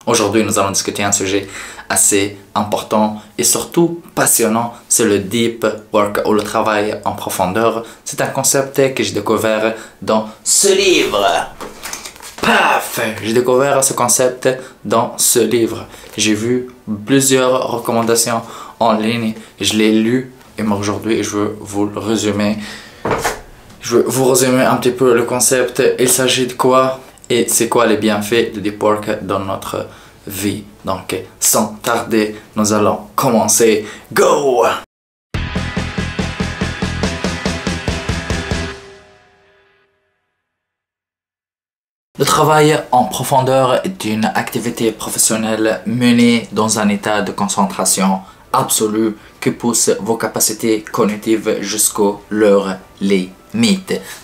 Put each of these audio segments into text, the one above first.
Aujourd'hui, nous allons discuter un sujet assez important et surtout passionnant, c'est le deep work ou le travail en profondeur. C'est un concept que j'ai découvert dans ce livre. Paf! J'ai découvert ce concept dans ce livre. J'ai vu plusieurs recommandations en ligne, je l'ai lu et aujourd'hui je veux vous le résumer. Je vais vous résumer un petit peu le concept. Il s'agit de quoi et c'est quoi les bienfaits de deep work dans notre vie. Donc, sans tarder, nous allons commencer. Go! Le travail en profondeur est une activité professionnelle menée dans un état de concentration absolue qui pousse vos capacités cognitives jusqu'aux leurs limites.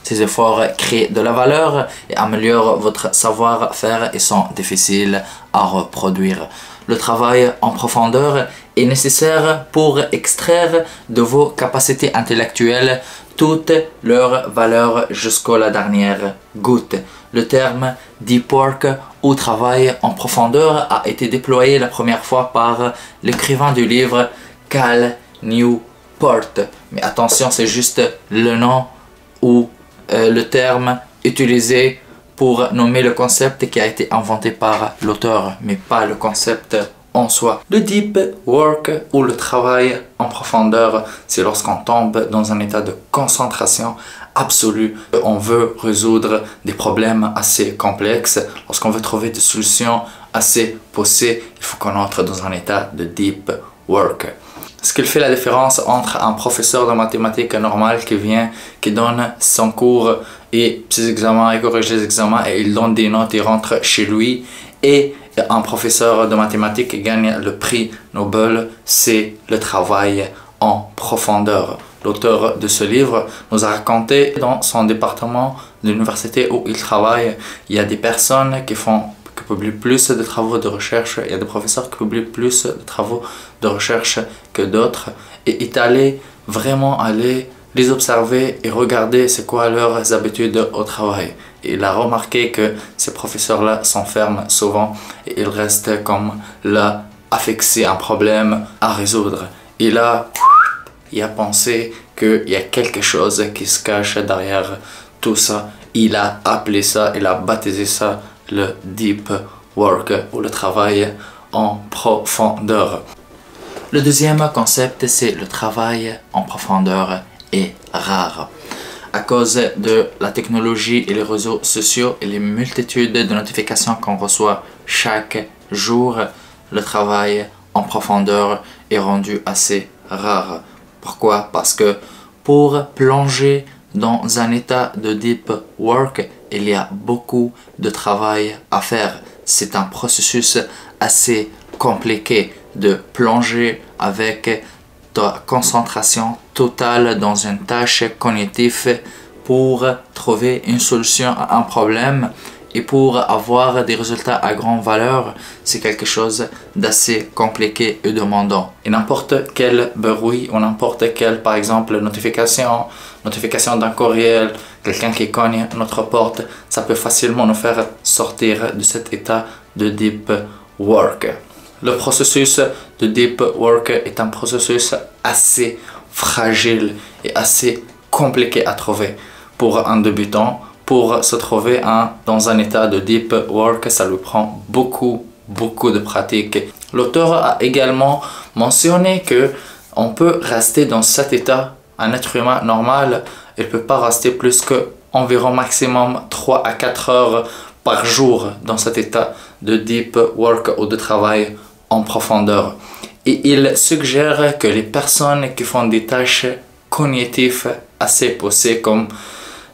Ces efforts créent de la valeur et améliorent votre savoir-faire et sont difficiles à reproduire. Le travail en profondeur est nécessaire pour extraire de vos capacités intellectuelles toute leur valeur jusqu'à la dernière goutte. Le terme deep work ou travail en profondeur a été déployé la première fois par l'écrivain du livre Cal Newport. Mais attention, c'est juste le nom ou le terme utilisé pour nommer le concept qui a été inventé par l'auteur, mais pas le concept en soi. Le deep work ou le travail en profondeur, c'est lorsqu'on tombe dans un état de concentration absolue. On veut résoudre des problèmes assez complexes. Lorsqu'on veut trouver des solutions assez poussées, il faut qu'on entre dans un état de deep work. Ce qui fait la différence entre un professeur de mathématiques normal qui donne son cours et ses examens, il corrige les examens et il donne des notes, il rentre chez lui, et un professeur de mathématiques qui gagne le prix Nobel, c'est le travail en profondeur. L'auteur de ce livre nous a raconté dans son département de l'université où il travaille, il y a des personnes qui publient plus de travaux de recherche, il y a des professeurs qui publient plus de travaux de recherche que d'autres, et il est allé vraiment les observer et regarder c'est quoi leurs habitudes au travail. Et il a remarqué que ces professeurs-là s'enferment souvent et ils restent comme là à fixer un problème à résoudre. Et là, il a pensé qu'il y a quelque chose qui se cache derrière tout ça. Il a appelé ça, il a baptisé ça le deep work ou le travail en profondeur. Le deuxième concept, c'est le travail en profondeur est rare. À cause de la technologie et les réseaux sociaux et les multitudes de notifications qu'on reçoit chaque jour, le travail en profondeur est rendu assez rare. Pourquoi? Parce que pour plonger dans un état de deep work, il y a beaucoup de travail à faire. C'est un processus assez compliqué de plonger avec ta concentration totale dans une tâche cognitive pour trouver une solution à un problème et pour avoir des résultats à grande valeur. C'est quelque chose d'assez compliqué et demandant. Et n'importe quel bruit ou n'importe quelle, par exemple, notification d'un courriel, quelqu'un qui cogne notre porte, ça peut facilement nous faire sortir de cet état de deep work. Le processus de deep work est un processus assez fragile et assez compliqué à trouver. Pour un débutant, pour se trouver dans un état de deep work, ça lui prend beaucoup de pratique. L'auteur a également mentionné que on peut rester dans cet état. Un être humain normal, il ne peut pas rester plus que environ maximum 3 à 4 heures par jour dans cet état de deep work ou de travail en profondeur. Et il suggère que les personnes qui font des tâches cognitives assez poussées, comme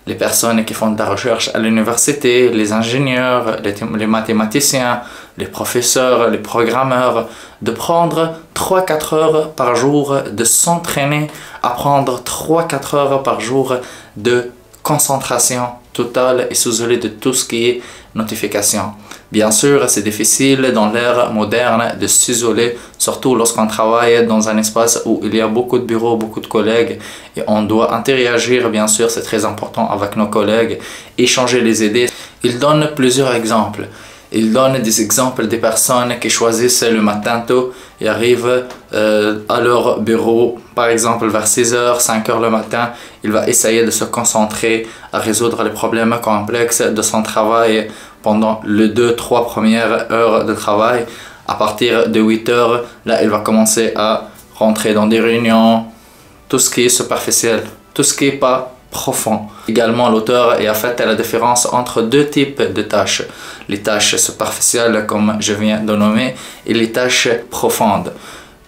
les personnes qui font de la recherche à l'université, les ingénieurs, les mathématiciens, les professeurs, les programmeurs, de prendre 3-4 heures par jour, de s'entraîner à prendre 3-4 heures par jour de concentration totale et s'isoler de tout ce qui est notification. Bien sûr, c'est difficile dans l'ère moderne de s'isoler, surtout lorsqu'on travaille dans un espace où il y a beaucoup de bureaux, beaucoup de collègues et on doit interagir, bien sûr, c'est très important avec nos collègues, échanger les idées. Il donne plusieurs exemples. Il donne des exemples des personnes qui choisissent le matin tôt et arrivent à leur bureau, par exemple vers 6h, 5h le matin. Il va essayer de se concentrer à résoudre les problèmes complexes de son travail pendant les 2-3 premières heures de travail. À partir de 8h, là, il va commencer à rentrer dans des réunions, tout ce qui est superficiel, tout ce qui n'est pas profond. Également, l'auteur a fait la différence entre deux types de tâches. Les tâches superficielles, comme je viens de nommer, et les tâches profondes.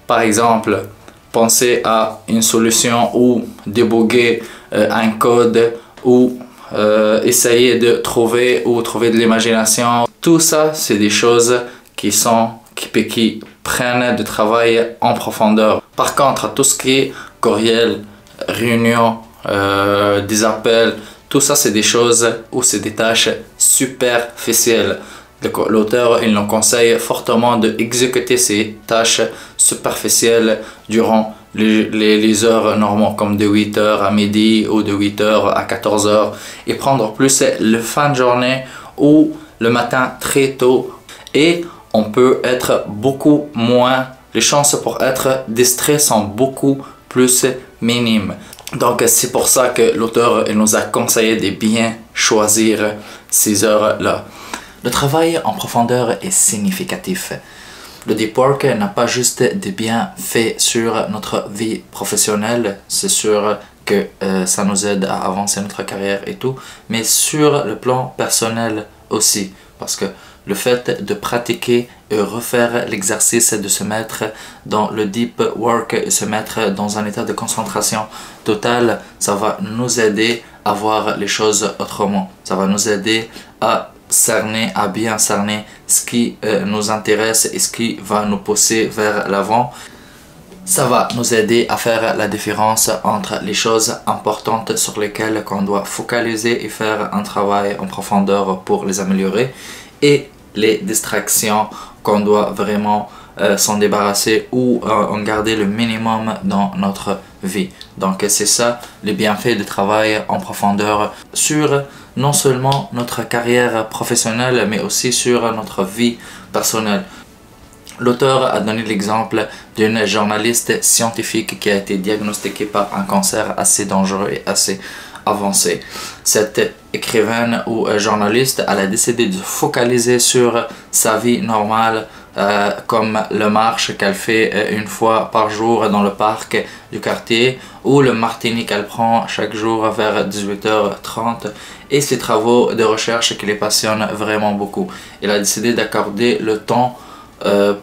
Par exemple, penser à une solution ou débugger un code ou essayer de trouver de l'imagination. Tout ça, c'est des choses qui prennent du travail en profondeur. Par contre, tout ce qui est courriel, réunion, des appels, tout ça c'est des choses ou c'est des tâches superficielles. L'auteur il nous conseille fortement d'exécuter ces tâches superficielles durant les heures normales comme de 8h à midi ou de 8h à 14h et prendre plus le fin de journée ou le matin très tôt, et on peut être beaucoup moins, les chances pour être distrait sont beaucoup plus minimes. Donc c'est pour ça que l'auteur nous a conseillé de bien choisir ces heures-là. Le travail en profondeur est significatif. Le deep work n'a pas juste des bienfaits sur notre vie professionnelle, c'est sûr que ça nous aide à avancer notre carrière et tout, mais sur le plan personnel aussi, parce que le fait de pratiquer et refaire l'exercice de se mettre dans le deep work et se mettre dans un état de concentration totale, ça va nous aider à voir les choses autrement. Ça va nous aider à bien cerner ce qui nous intéresse et ce qui va nous pousser vers l'avant. Ça va nous aider à faire la différence entre les choses importantes sur lesquelles on doit focaliser et faire un travail en profondeur pour les améliorer, et les distractions qu'on doit vraiment s'en débarrasser ou en garder le minimum dans notre vie. Donc c'est ça les bienfaits du travail en profondeur sur non seulement notre carrière professionnelle mais aussi sur notre vie personnelle. L'auteur a donné l'exemple d'une journaliste scientifique qui a été diagnostiquée par un cancer assez dangereux et assez avancé. Cette écrivaine ou journaliste, elle a décidé de focaliser sur sa vie normale, comme le marche qu'elle fait une fois par jour dans le parc du quartier, ou le martini qu'elle prend chaque jour vers 18h30, et ses travaux de recherche qui les passionnent vraiment beaucoup. Elle a décidé d'accorder le temps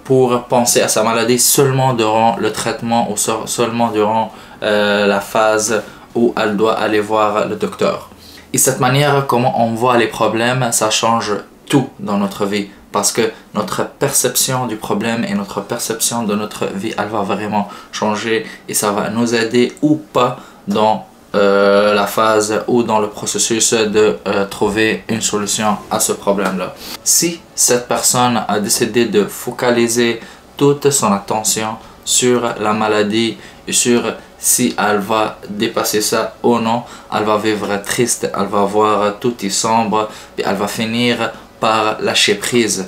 pour penser à sa maladie seulement durant le traitement ou seulement durant la phase où elle doit aller voir le docteur. Et cette manière, comment on voit les problèmes, ça change tout dans notre vie. Parce que notre perception du problème et notre perception de notre vie, elle va vraiment changer. Et ça va nous aider ou pas dans la phase ou dans le processus de trouver une solution à ce problème-là. Si cette personne a décidé de focaliser toute son attention sur la maladie et sur si elle va dépasser ça ou non, elle va vivre triste, elle va voir tout est sombre et elle va finir par lâcher prise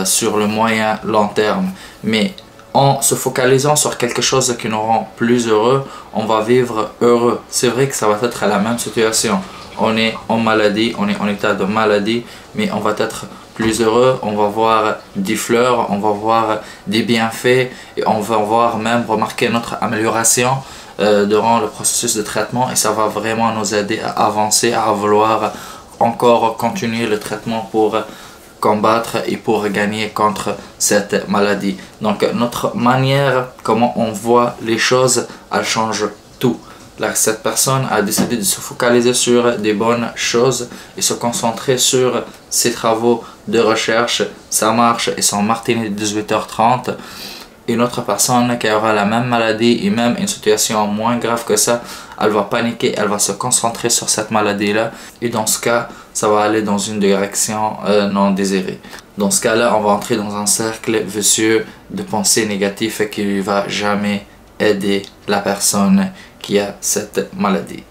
sur le moyen long terme. Mais en se focalisant sur quelque chose qui nous rend plus heureux, on va vivre heureux. C'est vrai que ça va être la même situation. On est en maladie, on est en état de maladie, mais on va être plus heureux, on va voir des fleurs, on va voir des bienfaits et on va voir même remarquer notre amélioration durant le processus de traitement, et ça va vraiment nous aider à avancer, à vouloir encore continuer le traitement pour combattre et pour gagner contre cette maladie. Donc notre manière, comment on voit les choses, elle change tout. Là, cette personne a décidé de se focaliser sur des bonnes choses et se concentrer sur ses travaux de recherche, sa marche et son martini de 18h30. Une autre personne qui aura la même maladie et même une situation moins grave que ça, elle va paniquer, elle va se concentrer sur cette maladie-là, et dans ce cas, ça va aller dans une direction non désirée. Dans ce cas-là, on va entrer dans un cercle vicieux de pensées négatives qui ne va jamais aider la personne qui a cette maladie.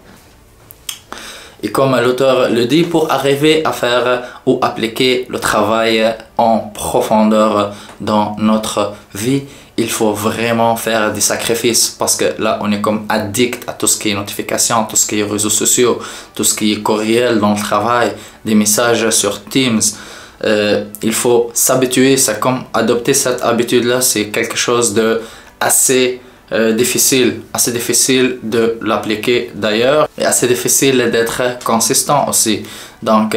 Et comme l'auteur le dit, pour arriver à faire ou appliquer le travail en profondeur dans notre vie, il faut vraiment faire des sacrifices parce que là, on est comme addict à tout ce qui est notification, tout ce qui est réseaux sociaux, tout ce qui est courriel dans le travail, des messages sur Teams. Il faut s'habituer, c'est comme adopter cette habitude-là, c'est quelque chose de assez difficile de l'appliquer d'ailleurs et assez difficile d'être consistant aussi. Donc,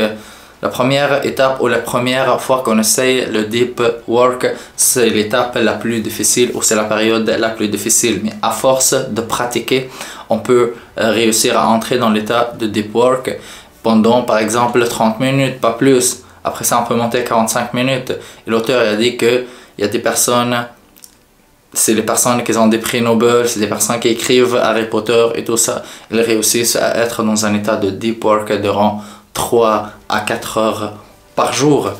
la première étape ou la première fois qu'on essaye le deep work, c'est l'étape la plus difficile ou c'est la période la plus difficile. Mais à force de pratiquer, on peut réussir à entrer dans l'état de deep work pendant par exemple 30 minutes, pas plus. Après ça, on peut monter 45 minutes. Et l'auteur a dit qu'il y a des personnes, c'est les personnes qui ont des prix Nobel, c'est des personnes qui écrivent Harry Potter et tout ça. Ils réussissent à être dans un état de deep work durant 3 à 4 heures par jour.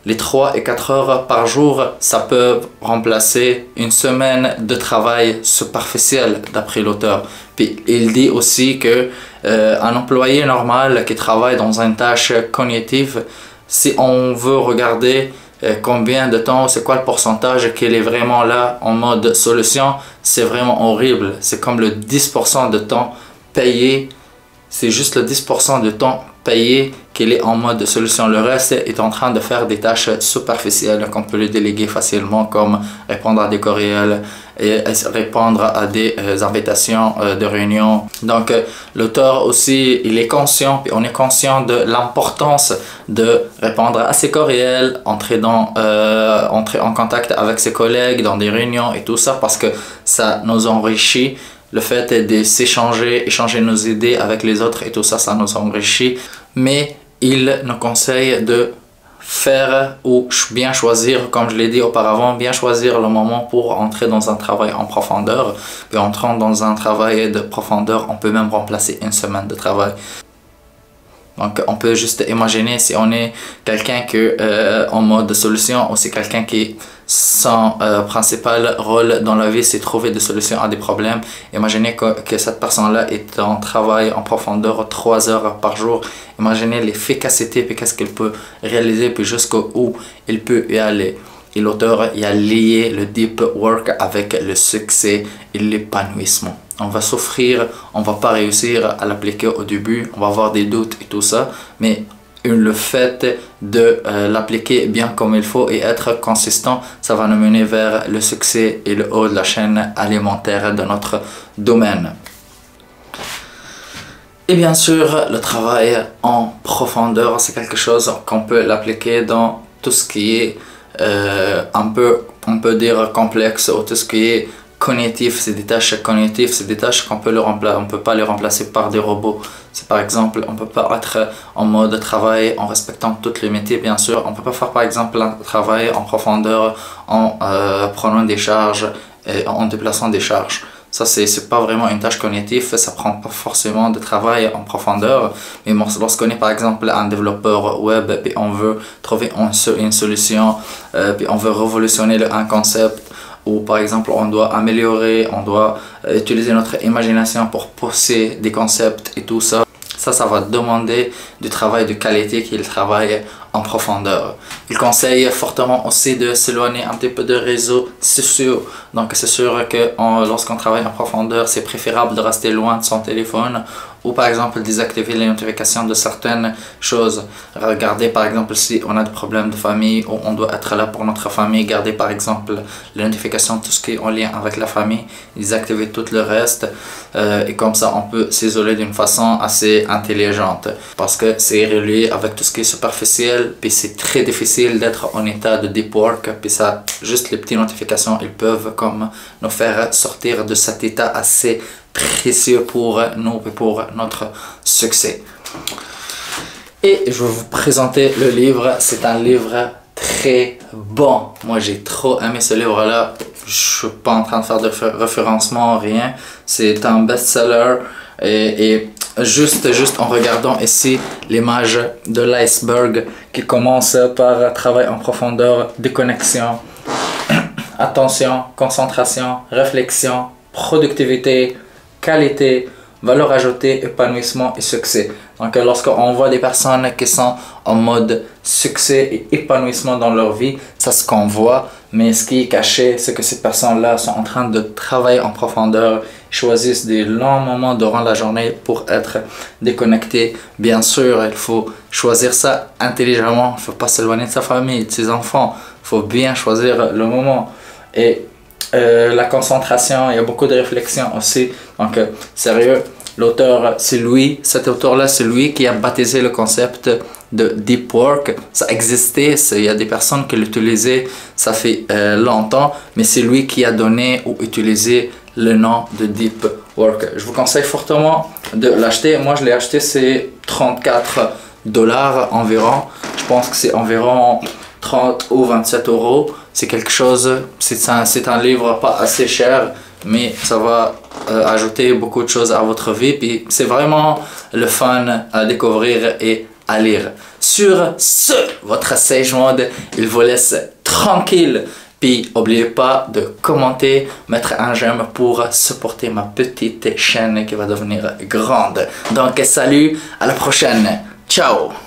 Les 3 et 4 heures par jour, ça peut remplacer une semaine de travail superficiel d'après l'auteur. Puis il dit aussi que un employé normal qui travaille dans une tâche cognitive, si on veut regarder combien de temps, c'est quoi le pourcentage qu'il est vraiment là en mode solution, c'est vraiment horrible. C'est comme le 10% de temps payé, c'est juste le 10% de temps payé qu'il est en mode solution. Le reste est en train de faire des tâches superficielles qu'on peut le déléguer facilement, comme répondre à des courriels et répondre à des invitations de réunion. Donc l'auteur aussi, il est conscient, puis on est conscient de l'importance de répondre à ses courriels, entrer en contact avec ses collègues dans des réunions et tout ça, parce que ça nous enrichit. Le fait de échanger nos idées avec les autres et tout ça, ça nous enrichit. Mais il nous conseille de faire ou bien choisir, comme je l'ai dit auparavant, bien choisir le moment pour entrer dans un travail en profondeur. Puis entrant dans un travail de profondeur, on peut même remplacer une semaine de travail. Donc on peut juste imaginer si on est quelqu'un qui en mode solution ou c'est quelqu'un qui son principal rôle dans la vie c'est trouver des solutions à des problèmes. Imaginez que cette personne-là est en travail en profondeur 3 heures par jour. Imaginez l'efficacité puis qu'est-ce qu'il peut réaliser puis jusqu'où il peut y aller. Et l'auteur y a lié le deep work avec le succès et l'épanouissement. On va souffrir, on va pas réussir à l'appliquer au début, on va avoir des doutes et tout ça, mais le fait de l'appliquer bien comme il faut et être consistant, ça va nous mener vers le succès et le haut de la chaîne alimentaire de notre domaine. Et bien sûr, le travail en profondeur, c'est quelque chose qu'on peut l'appliquer dans tout ce qui est un peu, on peut dire complexe, ou tout ce qui est cognitif, c'est des tâches cognitives, c'est des tâches qu'on peut on peut pas les remplacer par des robots. C'est par exemple, on peut pas être en mode travail en respectant tous les métiers, bien sûr. On peut pas faire par exemple un travail en profondeur en prenant des charges et en déplaçant des charges. Ça, c'est pas vraiment une tâche cognitive, ça prend pas forcément de travail en profondeur. Mais lorsqu'on est par exemple un développeur web et on veut trouver une solution, puis on veut révolutionner un concept, ou par exemple on doit améliorer, on doit utiliser notre imagination pour pousser des concepts et tout ça. Ça va demander du travail de qualité qu'il travaille en profondeur. Il conseille fortement aussi de s'éloigner un petit peu de réseaux sociaux. Donc c'est sûr que lorsqu'on travaille en profondeur, c'est préférable de rester loin de son téléphone ou par exemple désactiver les notifications de certaines choses. Regardez par exemple si on a des problèmes de famille ou on doit être là pour notre famille, garder par exemple les notifications de tout ce qui est en lien avec la famille, désactiver tout le reste et comme ça on peut s'isoler d'une façon assez intelligente parce que c'est relié avec tout ce qui est superficiel, puis c'est très difficile d'être en état de deep work, puis ça, juste les petites notifications, ils peuvent comme nous faire sortir de cet état assez précieux pour nous et pour notre succès. Et je vais vous présenter le livre. C'est un livre très bon. Moi j'ai trop aimé ce livre là. Je suis pas en train de faire de référencement, rien. C'est un best-seller et juste en regardant ici l'image de l'iceberg qui commence par travail en profondeur, déconnexion, attention, concentration, réflexion, productivité, qualité, valeur ajoutée, épanouissement et succès. Donc lorsqu'on voit des personnes qui sont en mode succès et épanouissement dans leur vie, c'est ce qu'on voit. Mais ce qui est caché, c'est que ces personnes-là sont en train de travailler en profondeur, choisissent des longs moments durant la journée pour être déconnectés. Bien sûr, il faut choisir ça intelligemment. Il ne faut pas s'éloigner de sa famille, de ses enfants. Il faut bien choisir le moment. Et la concentration, il y a beaucoup de réflexion aussi. Donc, sérieux, l'auteur, c'est lui, cet auteur-là, c'est lui qui a baptisé le concept de Deep Work. Ça existait, il y a des personnes qui l'utilisaient, ça fait longtemps, mais c'est lui qui a donné ou utilisé le nom de Deep Work. Je vous conseille fortement de l'acheter. Moi, je l'ai acheté, c'est 34 $ environ. Je pense que c'est environ 30 ou 27 €. C'est quelque chose, c'est un livre pas assez cher, mais ça va ajouter beaucoup de choses à votre vie. Puis c'est vraiment le fun à découvrir et à lire. Sur ce, votre Sage Mode, il vous laisse tranquille. Puis n'oubliez pas de commenter, mettre un j'aime pour supporter ma petite chaîne qui va devenir grande. Donc salut, à la prochaine. Ciao!